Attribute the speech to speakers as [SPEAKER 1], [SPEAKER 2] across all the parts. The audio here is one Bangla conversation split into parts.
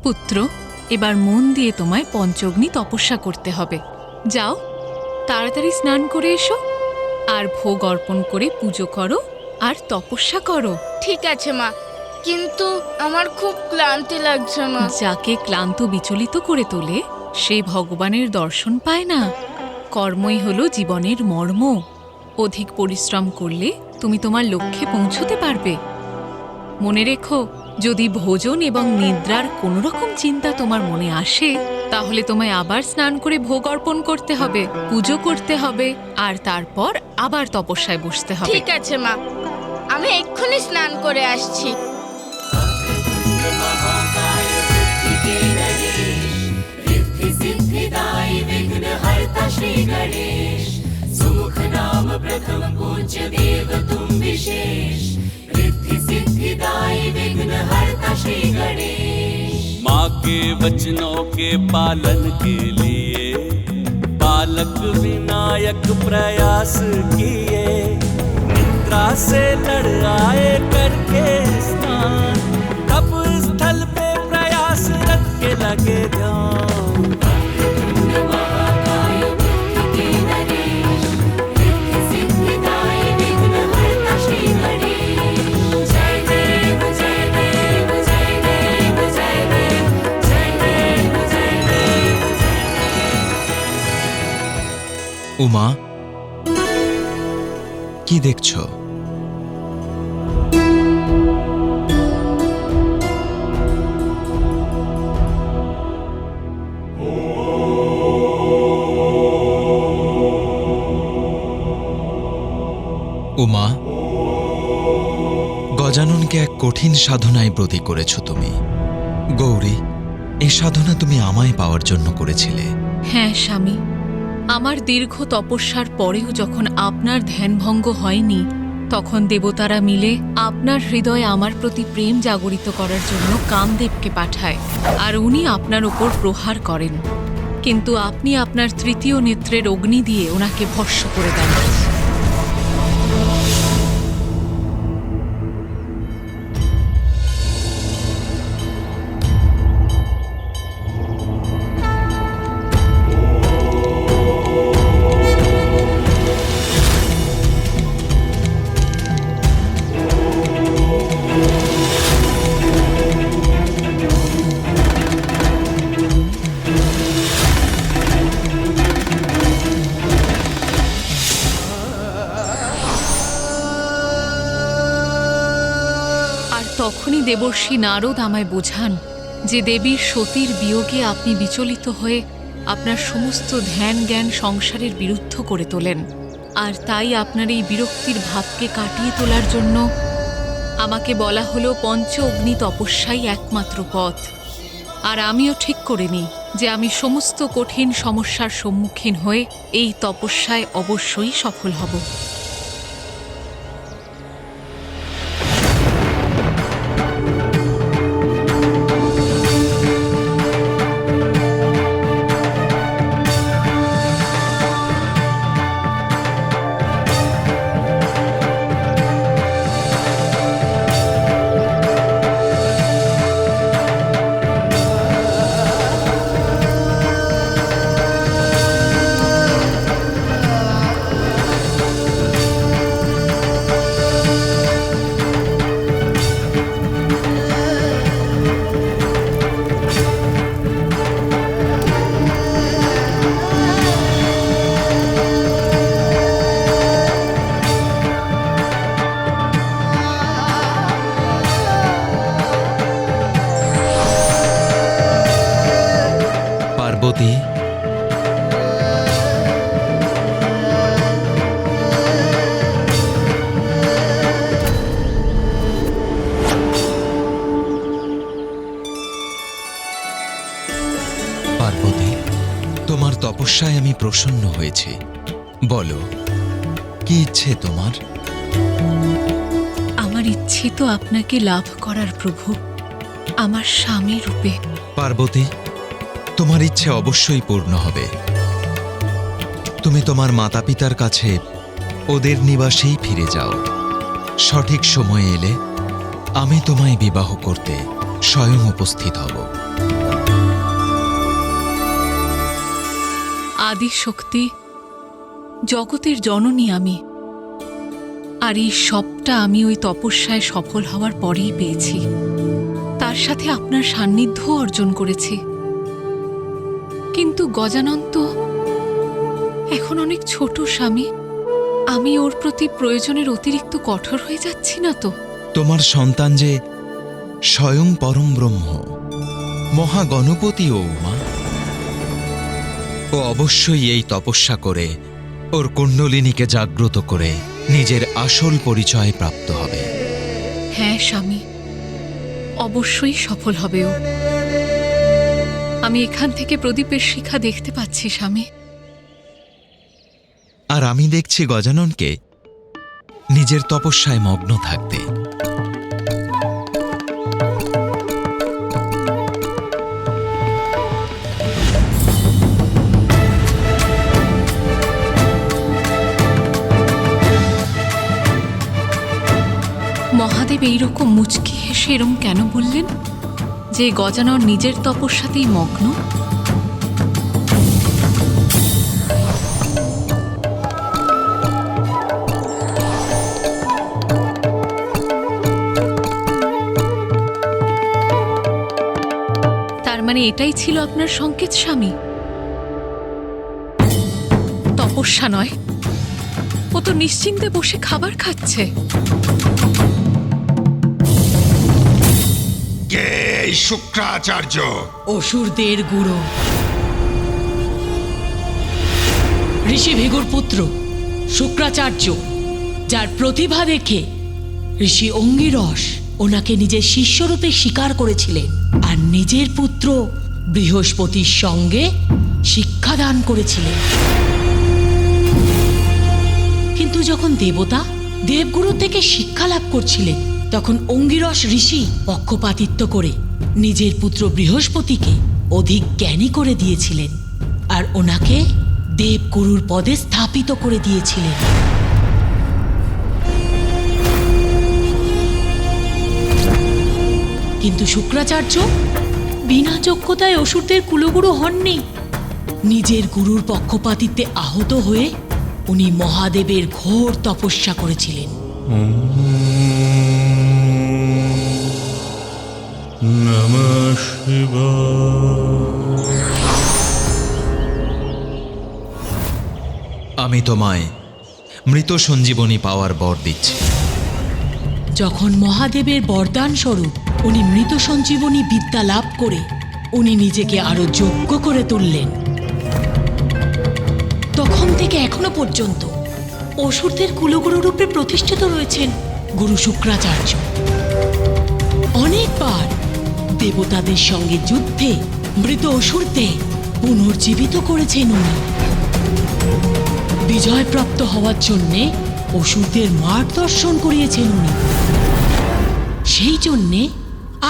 [SPEAKER 1] পুত্র, এবার মন দিয়ে তোমায় পঞ্চগ্নি তপস্যা করতে হবে। যাও, তাড়াতাড়ি স্নান করে এসো, আর ভোগ অর্পণ করে পুজো করো আর তপস্যা করো।
[SPEAKER 2] ঠিক আছে মা, কিন্তু আমার খুব ক্লান্তি লাগছে মা।
[SPEAKER 1] যাকে ক্লান্ত বিচলিত করে তোলে সে ভগবানের দর্শন পায় না। কর্মই হলো জীবনের মর্ম। অধিক পরিশ্রম করলে তুমি তোমার লক্ষ্যে পৌঁছতে পারবে। মনে রেখো, যদি ভোজন এবং নিদ্রার কোনো রকম চিন্তা তোমার মনে আসে, তাহলে তোমায় আবার স্নান করে ভোগ অর্পণ করতে হবে, পুজো করতে হবে, আর তারপর আবার তপস্যায় বসতে হবে।
[SPEAKER 2] ঠিক আছে মা, আমি এক্ষুনি স্নান করে আসছি।
[SPEAKER 3] माँ के वचनों के पालन के लिए बालक विनायक प्रयास किए, निद्रा से लड़ आए करके स्नान, तब स्थल पे प्रयासरत के लगे ध्यान।
[SPEAKER 4] উমা, কি দেখছো? উমা, গজাননকে এক কঠিন সাধনায় ব্রতী করেছ তুমি। গৌরী, এই সাধনা তুমি আমায় পাওয়ার জন্য করেছিলে।
[SPEAKER 1] হ্যাঁ স্বামী, আমার দীর্ঘ তপস্যার পরেও যখন আপনার ধ্যানভঙ্গ হয়নি, তখন দেবতারা মিলে আপনার হৃদয়ে আমার প্রতি প্রেম জাগরিত করার জন্য কামদেবকে পাঠায়, আর উনি আপনার ওপর প্রহার করেন। কিন্তু আপনি আপনার তৃতীয় নেত্রের অগ্নি দিয়ে ওনাকে ভস্ম করে দেন। তখনই দেবর্ষি নারদ আমায় বোঝান যে দেবীর সতীর বিয়োগে আপনি বিচলিত হয়ে আপনার সমস্ত ধ্যান জ্ঞান সংসারের বিরুদ্ধ করে তোলেন, আর তাই আপনার এই বিরক্তির ভাবকে কাটিয়ে তোলার জন্য আমাকে বলা হলো পঞ্চ অগ্নি তপস্যাই একমাত্র পথ। আর আমিও ঠিক করে নিই যে আমি সমস্ত কঠিন সমস্যার সম্মুখীন হয়ে এই তপস্যায় অবশ্যই সফল হব।
[SPEAKER 4] পার্বতী, পার্বতী, তোমার তপস্যায় আমি প্রসন্ন হয়েছি। বলো, কি ইচ্ছে তোমার?
[SPEAKER 1] আমার ইচ্ছে তো আপনাকে লাভ করার প্রভু, আমার স্বামী রূপে।
[SPEAKER 4] পার্বতী, তোমার ইচ্ছে অবশ্যই পূর্ণ হবে। তুমি তোমার মাতা পিতার কাছে ওদের নিবাসেই ফিরে যাও। সঠিক সময় এলে আমি তোমায় বিবাহ করতে স্বয়ং উপস্থিত হব।
[SPEAKER 1] আদি শক্তি, জগতের জননী আমি। আর এই সবটা আমি ওই তপস্যায় সফল হওয়ার পরেই পেয়েছি। তার সাথে আপনার সান্নিধ্যও অর্জন করেছি। কিন্তু গজানন তো এখন অনেক ছোট স্বামী। আমি ওর প্রতি প্রয়োজনের অতিরিক্ত কঠোর হয়ে যাচ্ছি না তো?
[SPEAKER 4] তোমার সন্তান যে স্বয়ং পরম ব্রহ্ম, মহাগণপতি ও উমা। ও অবশ্যই এই তপস্যা করে ওর কুণ্ডলিনীকে জাগ্রত করে নিজের আসল পরিচয় প্রাপ্ত হবে।
[SPEAKER 1] হ্যাঁ স্বামী, অবশ্যই সফল হবে ও। আমি এখান থেকে প্রদীপের শিখা দেখতে পাচ্ছি স্বামী।
[SPEAKER 4] আর আমি দেখছি গজাননকে নিজের তপস্যায় মগ্ন থাকতে।
[SPEAKER 1] মহাদেব এইরকম মুচকি হেসে এরম কেন বললেন যে গজানন নিজের তপস্যাতেই মগ্ন? তার মানে এটাই ছিল আপনার সংকেত স্বামী? তপস্যা নয়, ও তো নিশ্চিন্তে বসে খাবার খাচ্ছে।
[SPEAKER 5] কে এই শুক্রাচার্য?
[SPEAKER 6] অসুরদের গুরু, ঋষি ভৃগুর পুত্র শুক্রাচার্য, যার প্রতিভা দেখে ঋষি অঙ্গিরস ওনাকে নিজের শিষ্যরূপে স্বীকার করেছিলেন আর নিজের পুত্র বৃহস্পতির সঙ্গে শিক্ষাদান করেছিলেন। কিন্তু যখন দেবতা দেবগুরু থেকে শিক্ষা লাভ করছিলেন, তখন অঙ্গিরস ঋষি পক্ষপাতিত্ব করে নিজের পুত্র বৃহস্পতিকে অধিক জ্ঞানী করে দিয়েছিলেন আর ওনাকে দেবগুরুর পদে স্থাপিত করে দিয়েছিলেন। কিন্তু শুক্রাচার্য বিনা যোগ্যতায় অসুরদের কুলগুরু হননি। নিজের গুরুর পক্ষপাতিত্বে আহত হয়ে উনি মহাদেবের ঘোর তপস্যা করেছিলেন।
[SPEAKER 5] নমঃ শিবায়।
[SPEAKER 4] আমি তোমায় মৃত সঞ্জীবনী পাওয়ার বর দিচ্ছি।
[SPEAKER 6] যখন মহাদেবের বরদান স্বরূপ উনি মৃত সঞ্জীবনী বিদ্যা লাভ করে উনি নিজেকে আরো যোগ্য করে তুললেন, তখন থেকে এখনো পর্যন্ত অসুরদের কুলগুরু রূপে প্রতিষ্ঠিত রয়েছেন গুরু শুক্রাচার্য। অনেকবার দেবতাদের সঙ্গে যুদ্ধে মৃত অসুরদের পুনর্জীবিত করেছেন উনি। বিজয়প্রাপ্ত হওয়ার জন্যে অসুরদের মার্গদর্শন করিয়েছেন উনি। সেই জন্যে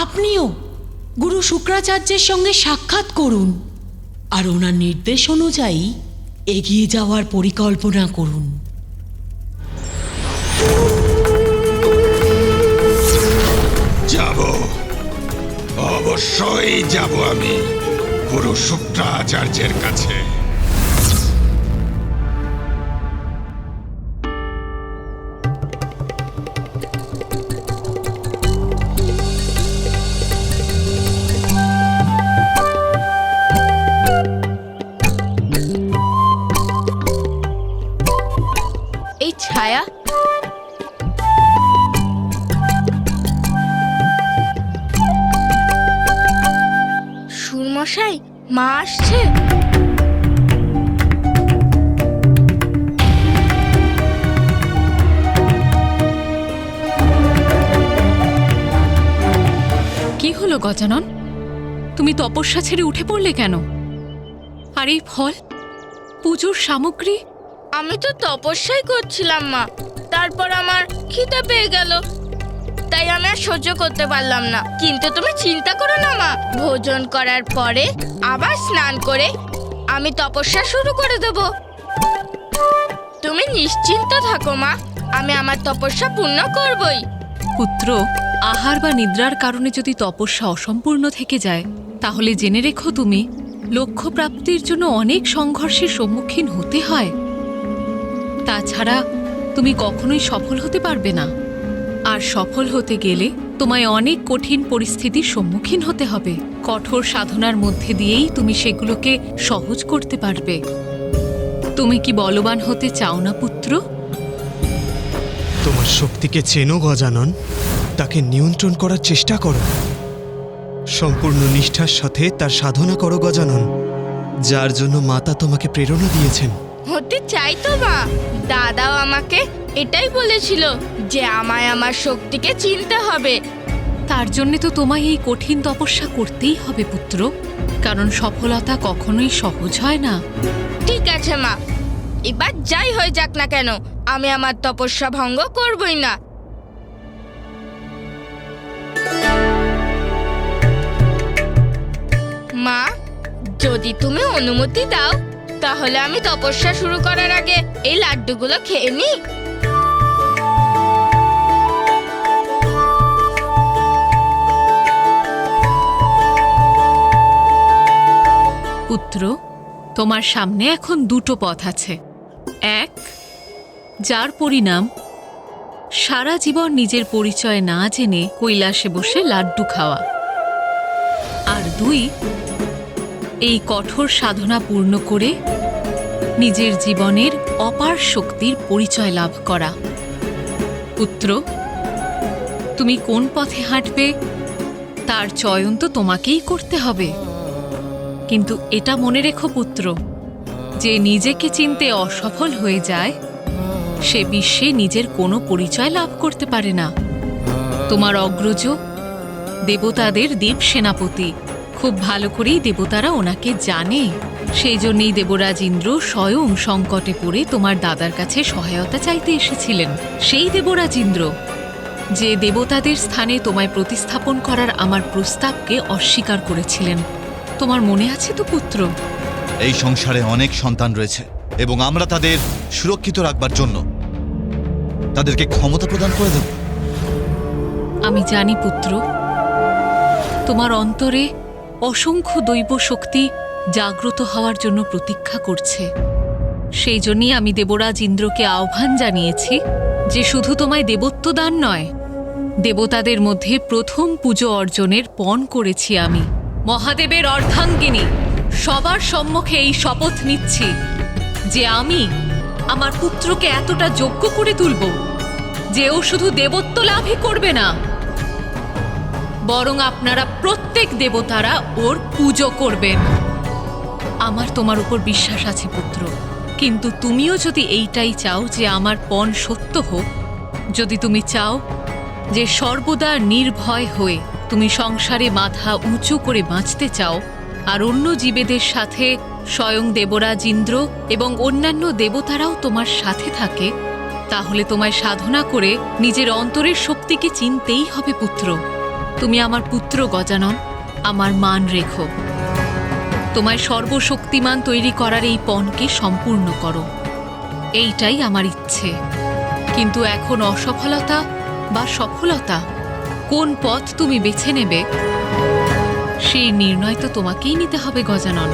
[SPEAKER 6] আপনিও গুরু শুক্রাচার্যের সঙ্গে সাক্ষাৎ করুন আর ওনার নির্দেশ অনুযায়ী এগিয়ে যাওয়ার পরিকল্পনা করুন।
[SPEAKER 5] যাব, অবশ্যই যাব আমি গুরু শুক্রাচার্যের কাছে।
[SPEAKER 2] এই ছায়া, সুরমশাই, মা আসছে।
[SPEAKER 1] কি হলো গজানন, তুমি তপস্যা ছেড়ে উঠে পড়লে কেন? আর এই ফল, পুজোর সামগ্রী?
[SPEAKER 2] আমি তো তপস্যাই করছিলাম মা, তারপর আমার খিদে পেয়ে গেল, তাই আমি আর সহ্য করতে পারলাম না। কিন্তু তুমি চিন্তা করো না মা, ভোজন করার পরে আবার স্নান করে আমি তপস্যা শুরু করে দেব। তুমি নিশ্চিন্ত থাকো মা, আমি আমার তপস্যা পূর্ণ করবই।
[SPEAKER 1] পুত্র, আহার বা নিদ্রার কারণে যদি তপস্যা অসম্পূর্ণ থেকে যায়, তাহলে জেনে রেখো তুমি লক্ষ্য প্রাপ্তির জন্য অনেক সংঘর্ষের সম্মুখীন হতে হয়। তাছাড়া তুমি কখনোই সফল হতে পারবে না। আর সফল হতে গেলে তোমায় অনেক কঠিন পরিস্থিতির সম্মুখীন হতে হবে। কঠোর সাধনার মধ্যে দিয়েই তুমি সেগুলোকে সহজ করতে পারবে। তুমি কি বলবান হতে চাও না পুত্র?
[SPEAKER 7] তোমার শক্তিকে চেনো গজানন, তাকে নিয়ন্ত্রণ করার চেষ্টা করো। সম্পূর্ণ নিষ্ঠার সাথে তার সাধনা করো গজানন, যার জন্য মাতা তোমাকে প্রেরণা দিয়েছেন।
[SPEAKER 2] হতে চাই তো মা, দাদাও আমাকে এটাই বলেছিল যে আমায় আমার শক্তিকে চিনতে হবে।
[SPEAKER 1] তার জন্য তো তোমায় এই কঠিন তপস্যা করতেই হবে পুত্র, কারণ সফলতা কখনোই সহজ হয় না।
[SPEAKER 2] ঠিক আছে মা, এবার যাই হয়ে যাক না কেন, আমি আমার তপস্যা ভঙ্গ করবই না। মা, যদি তুমি অনুমতি দাও তাহলে আমি তপস্যা শুরু করার আগে এই লাড্ডুগুলো খেয়ে নিই।
[SPEAKER 1] পুত্র, তোমার সামনে এখন দুটো পথ আছে। এক, যার পরিণাম সারা জীবন নিজের পরিচয় না জেনে কৈলাসে বসে লাড্ডু খাওয়া। আর দুই, এই কঠোর সাধনা পূর্ণ করে নিজের জীবনের অপার শক্তির পরিচয় লাভ করা। পুত্র, তুমি কোন পথে হাঁটবে তার চয়ন তো তোমাকেই করতে হবে। কিন্তু এটা মনে রেখো পুত্র, যে নিজেকে চিনতে অসফল হয়ে যায় সে বিশ্বে নিজের কোনো পরিচয় লাভ করতে পারে না। তোমার অগ্রজ দেবতাদের দেব সেনাপতি, খুব ভালো করেই দেবতারা ওনাকে জানে। সেই জন্যই দেবরাজ ইন্দ্র স্বয়ং সংকটে পড়ে তোমার দাদার কাছে সহায়তা চাইতে এসেছিলেন। সেই দেবরাজ ইন্দ্র যে দেবতাদের স্থানে তোমায় প্রতিস্থাপন করার আমার প্রস্তাবকে অস্বীকার করেছিলেন। তোমার মনে আছে তো পুত্র?
[SPEAKER 8] এই সংসারে অনেক সন্তান রয়েছে এবং আমরা তাদের সুরক্ষিত রাখবার জন্য তাদেরকে ক্ষমতা প্রদান করে দেব।
[SPEAKER 1] আমি জানি পুত্র, তোমার অন্তরে অসংখ্য দৈব শক্তি জাগ্রত হওয়ার জন্য প্রতীক্ষা করছে। সেই জন্যই আমি দেবরাজ ইন্দ্রকে আহ্বান জানিয়েছি যে শুধু তোমায় দেবত্ব দান নয়, দেবতাদের মধ্যে প্রথম পুজো অর্জনের পণ করেছি আমি। মহাদেবের অর্ধাঙ্গিনী সবার সম্মুখে এই শপথ নিচ্ছি যে আমি আমার পুত্রকে এতটা যোগ্য করে তুলব যে ও শুধু দেবত্ব লাভই করবে না, বরং আপনারা প্রত্যেক দেবতারা ওর পুজো করবেন। আমার তোমার উপর বিশ্বাস আছে পুত্র, কিন্তু তুমিও যদি এইটাই চাও যে আমার পণ সত্য হোক, যদি তুমি চাও যে সর্বদা নির্ভয় হয়ে তুমি সংসারে মাথা উঁচু করে বাঁচতে চাও, আর অন্য জীবেদের সাথে স্বয়ং দেবরাজ ইন্দ্র এবং অন্যান্য দেবতারাও তোমার সাথে থাকে, তাহলে তোমায় সাধনা করে নিজের অন্তরের শক্তিকে চিনতেই হবে পুত্র। তুমি আমার পুত্র গজানন, আমার মান রেখো। তোমায় সর্বশক্তিমান তৈরি করার এই পণকে সম্পূর্ণ করো, এইটাই আমার ইচ্ছে। কিন্তু এখন অসফলতা বা সফলতা, কোন পথ তুমি বেছে নেবে সেই নির্ণয় তো তোমাকেই নিতে হবে গজানন।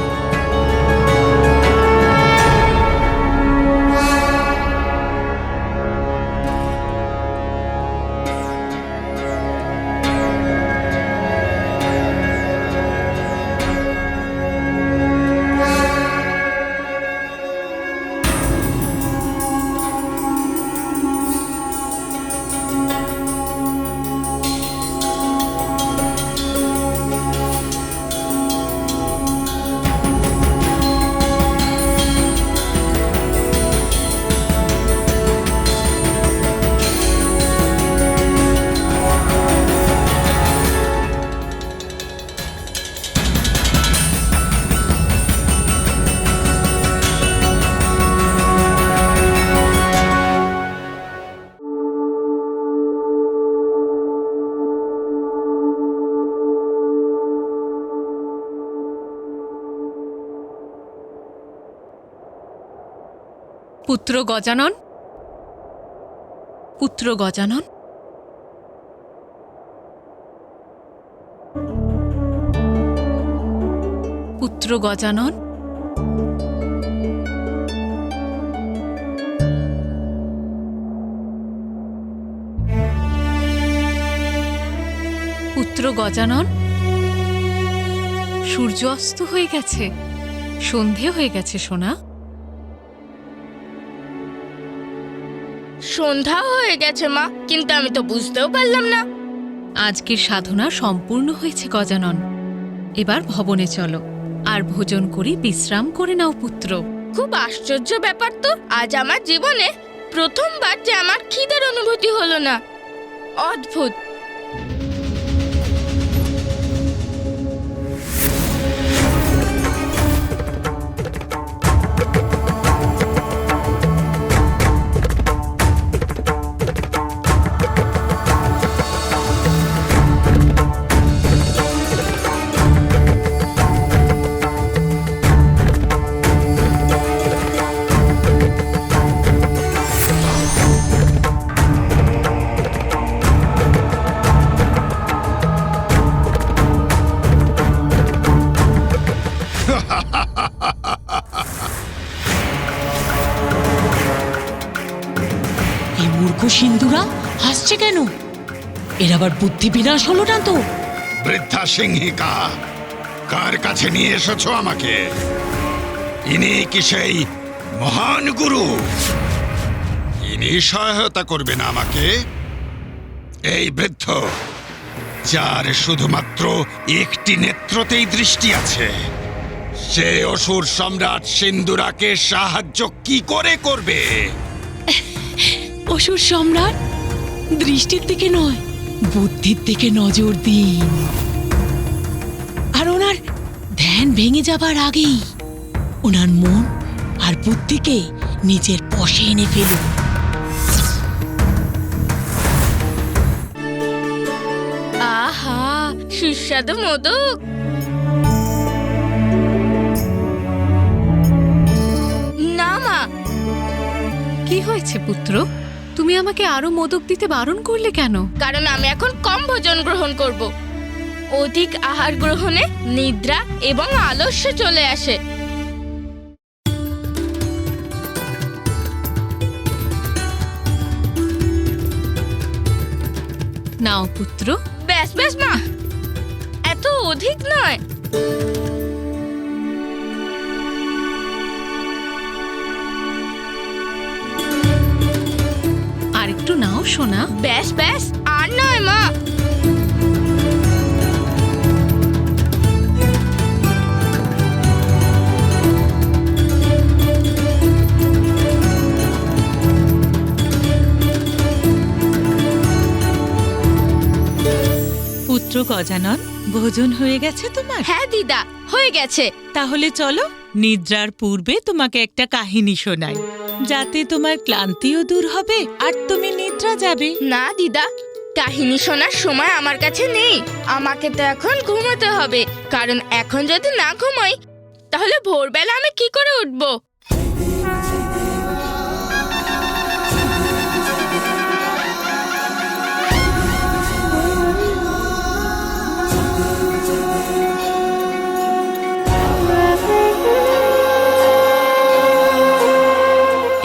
[SPEAKER 1] পুত্র গজানন, পুত্র গজানন, পুত্র পুত্র গজানন, পুত্র গজানন, সূর্য অস্ত হয়ে গেছে, সন্ধে হয়ে গেছে সোনা।
[SPEAKER 2] সন্ধ্যা হয়ে গেছে মা, কিন্তু আমি তো বুঝতেও পারলাম না।
[SPEAKER 1] আজকের সাধনা সম্পূর্ণ হয়েছে গজানন। এবার ভবনে চলো, আর ভোজন করে বিশ্রাম করে নাও পুত্র।
[SPEAKER 2] খুব আশ্চর্য ব্যাপার তো, আজ আমার জীবনে প্রথমবার যে আমার খিদের অনুভূতি হলো না। অদ্ভুত।
[SPEAKER 6] এই মূর্খ সিন্ধুরা হাসছে কেন? এর আবার বুদ্ধি বিনাশ হলো না তো?
[SPEAKER 5] বৃদ্ধা সিংহিকা, কার কাছে নিয়ে এসেছো আমাকে? ইনি কি সেই মহান গুরু? ইনি সহায়তা করবেন আমাকে? এই বৃদ্ধ, যার শুধুমাত্র একটি নেত্রতেই দৃষ্টি আছে, সে অসুর সম্রাট সিন্ধুরাকে সাহায্য কি করে করবে?
[SPEAKER 6] অসুর সম্রাট দৃষ্টির দিকে নয়, বুদ্ধির দিকে নজর দিন, আর ওনার ধ্যান ভেঙে যাবার আগেই ওনার মন আর বুদ্ধিকে নিজের বশে এনে ফেলুন।
[SPEAKER 2] আহা, সুস্বাদু মোদক। না মা,
[SPEAKER 1] কি হয়েছে পুত্র? তুমি আমাকে আরো মোদক দিতে বারণ করলে কেন?
[SPEAKER 2] কারণ আমি এখন কম ভোজন গ্রহণ করব। অধিক আহার গ্রহণে নিদ্রা এবং আলস্য চলে আসে।
[SPEAKER 1] নাও পুত্র।
[SPEAKER 2] ব্যাস ব্যাস মা, এত অধিক নয়।
[SPEAKER 1] আর একটু নাও সোনা।
[SPEAKER 2] ব্যাস ব্যাস, আর নয় মা।
[SPEAKER 9] পুত্র গজানন, ভোজন হয়ে গেছে তোমার?
[SPEAKER 2] হ্যাঁ দিদা, হয়ে গেছে।
[SPEAKER 9] তাহলে চলো, নিদ্রার পূর্বে তোমাকে একটা কাহিনী শোনাই, যাতে তোমার ক্লান্তিও দূর হবে আর তুমি নিদ্রা যাবে।
[SPEAKER 2] না দিদা, কাহিনী শোনার সময় আমার কাছে নেই। আমাকে তো এখন ঘুমাতে হবে, কারণ এখন যদি না ঘুমাই তাহলে ভোরবেলা আমি কি করে উঠবো?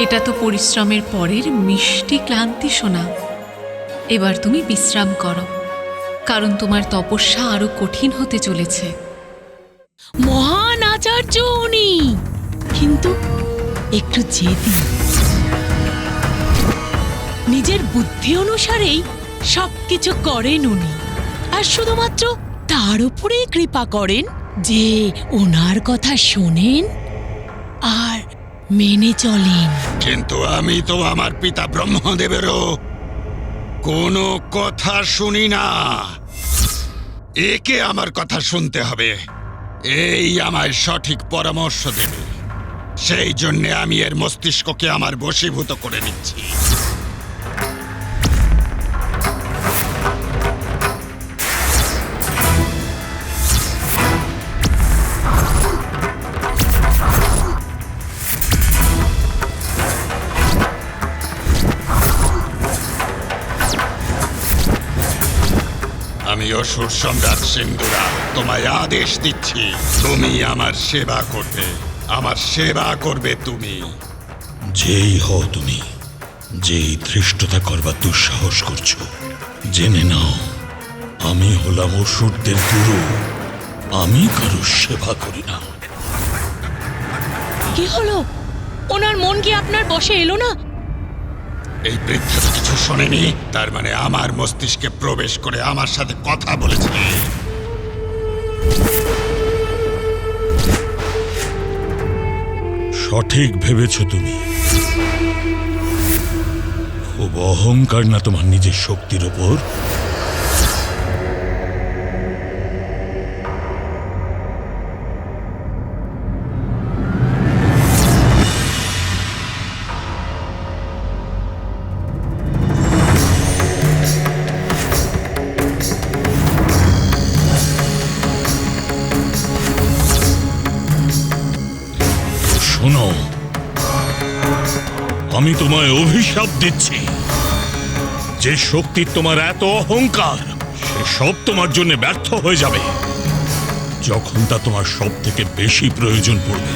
[SPEAKER 1] এটা তো পরিশ্রমের পরের মিষ্টি ক্লান্তি সোনা। এবার তুমি বিশ্রাম করো, কারণ তোমার তপস্যা আরো কঠিন হতে চলেছে।
[SPEAKER 6] মহান আচার্য উনি, কিন্তু একটু জেদি। নিজের বুদ্ধি অনুসারেই সবকিছু করেন উনি, আর শুধুমাত্র তার উপরেই কৃপা করেন যে ওনার কথা শোনেন আর মেনে চলেন।
[SPEAKER 5] কিন্তু আমি তো আমার পিতা ব্রহ্মদেবেরও কোনো কথা শুনি না। একে আমার কথা শুনতে হবে, এই আমায় সঠিক পরামর্শ দেবে। সেই জন্যে আমি এর মস্তিষ্ককে আমার বশীভূত করে নিচ্ছি। আমি অসুর সম্রাট সিন্ধুরা, তোমায় আদেশ দিচ্ছি, তুমি আমার সেবা করবে, আমার সেবা করবে তুমি।
[SPEAKER 10] যেই হও তুমি, যেই ধৃষ্টতা করবার দুঃসাহস করছো, জেনে নাও আমি হলাম অসুরদের গুরু। আমি কারোর সেবা করি না।
[SPEAKER 6] কি হলো? ওনার মন কি আপনার বশে এলো না?
[SPEAKER 5] এই বৃদ্ধা তো কিছু শোনেনি, তার মানে আমার মস্তিষ্কে প্রবেশ করে আমার সাথে কথা বলেছে।
[SPEAKER 10] সঠিক ভেবেছ তুমি। খুব অহংকার না তোমার নিজের শক্তির ওপর? শোনো, আমি তোমায় অভিশাপ দিচ্ছি। যে শক্তির তোমার এত অহংকার, সে সব তোমার জন্য ব্যর্থ হয়ে যাবে যখন তা তোমার সব থেকে বেশি প্রয়োজন পড়বে।